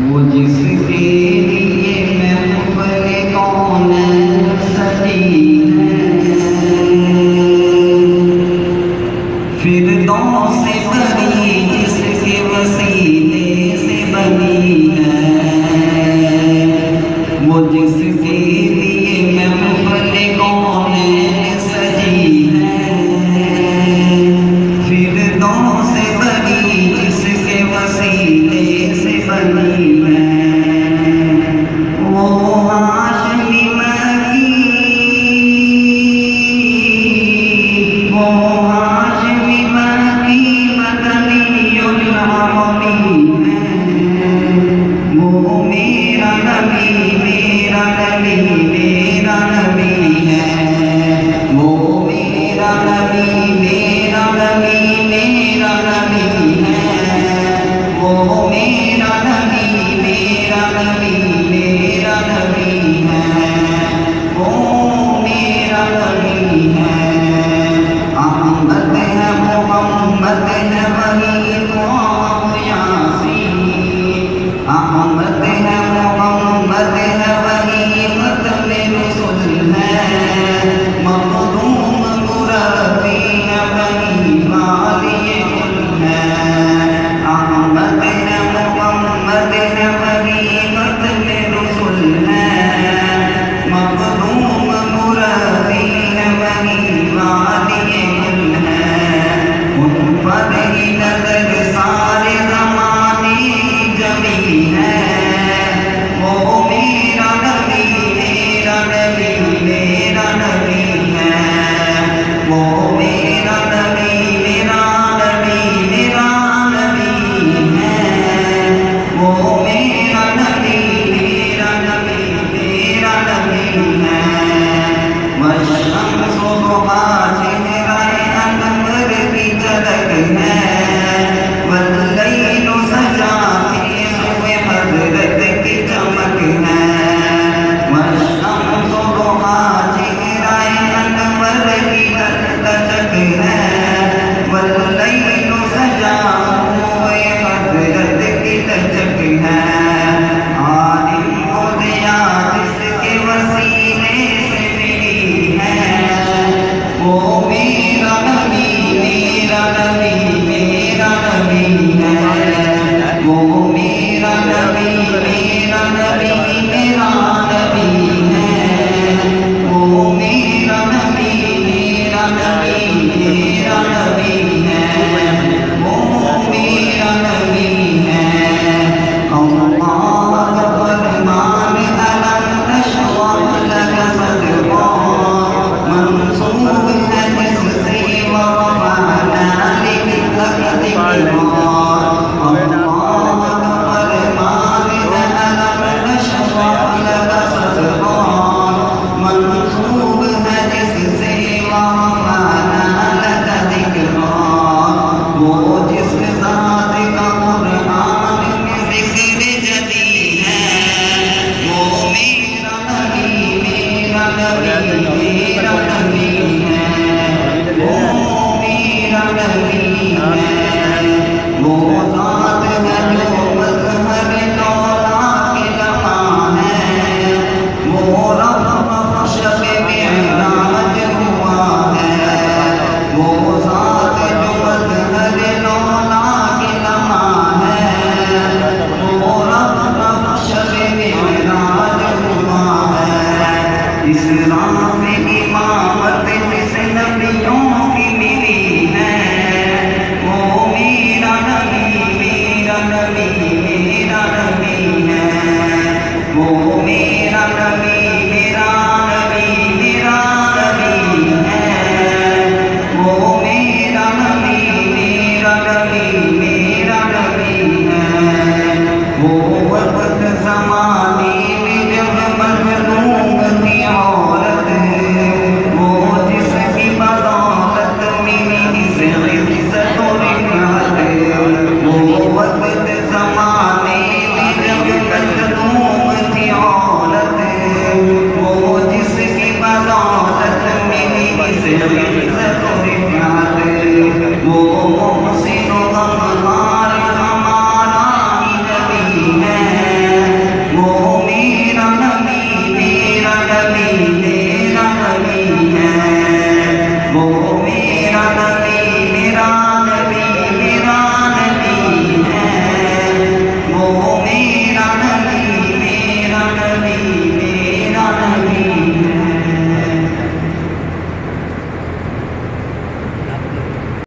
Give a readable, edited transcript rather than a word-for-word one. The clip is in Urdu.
وہ جس کے لیے محفل کون سجی ہے، فردوس سے بنی جس کے وسیلے سے بنی ہے، وہ جس کے لیے محفل کون سجی ہے، فردوس سے بنی جس کے وسیلے سے بنی ہے، وہ ہاشمی مکی، وہ ہاشمی مکی مدنی العربی ہے، وہ میرا نبی میرا نبی میرا نبی ہے، وہ میرا نبی میرا نبی میرا نبی ہے، وہ میرا نبی میرا نبی میرا نبی ہے، وہ میرا نبی ہے، احمد ہے محمد ہے وہی دعا یاسین، احمد ہے محمد ہے وہی ختم رسل ہے، مخدوم مربی ہے وہی والی کل ہے، احمد ہے محمد ہے وہی ختم رسل ہے، مخدوم مربی ہے وہی والی کل ہے، ان پر ہی نظر سارے زمانے جمی ہے، وہ میرا نبی میرا نبی میرا نبی ہے، وہ میرا نبی میرا نبی میرا نبی ہے، وہ میرا نبی میرا نبی میرا نبی ہے، والشمس ضحیٰ چہرہ انور کی جھلک ہے، واللیل سجا کے صبح حضرت کی چمک ہے، والشمس ضحیٰ چہرہ انور کی لچک ہے، واللیل سجا صبح حضرت کی لچک ہے، عالم و دیا جس کے وسیلے سے ملی ہے، وہ میرا نبی میرا نبی میرا نبی ہے، وہ میرا نبی میرا نبی میرا نبی ہے، وہ میرا نبی میرا نبی میرا نبی ہے، وہ میرا نبی ہے، اللہ فرمان علم نشرح لك صدرا منصوب ہے جس سے ورفعنا لك ذکرا، اللہ فرمان علم نشرح لك صدرا منصوب ہے جس سے ورفعنا لك ذکرا، وہ جس ذات کا قرآن میں ذکر جلی ہے، وہ میرا نبی میرا نبی میرا نبی ہے، وہ میرا نبی ہے، وہ ذات ہے جو مظہر دولا کے لمحہ ہے، وہ رفع شب معراج ہوا ہے، وہ ذات جو مظہر دولا کے لمحہ ہے، وہ رفع شب معراج ہوا ہے، اس راہ میں امامت جس نبیوں کی ملی ہے، وہ میرا نبی بنی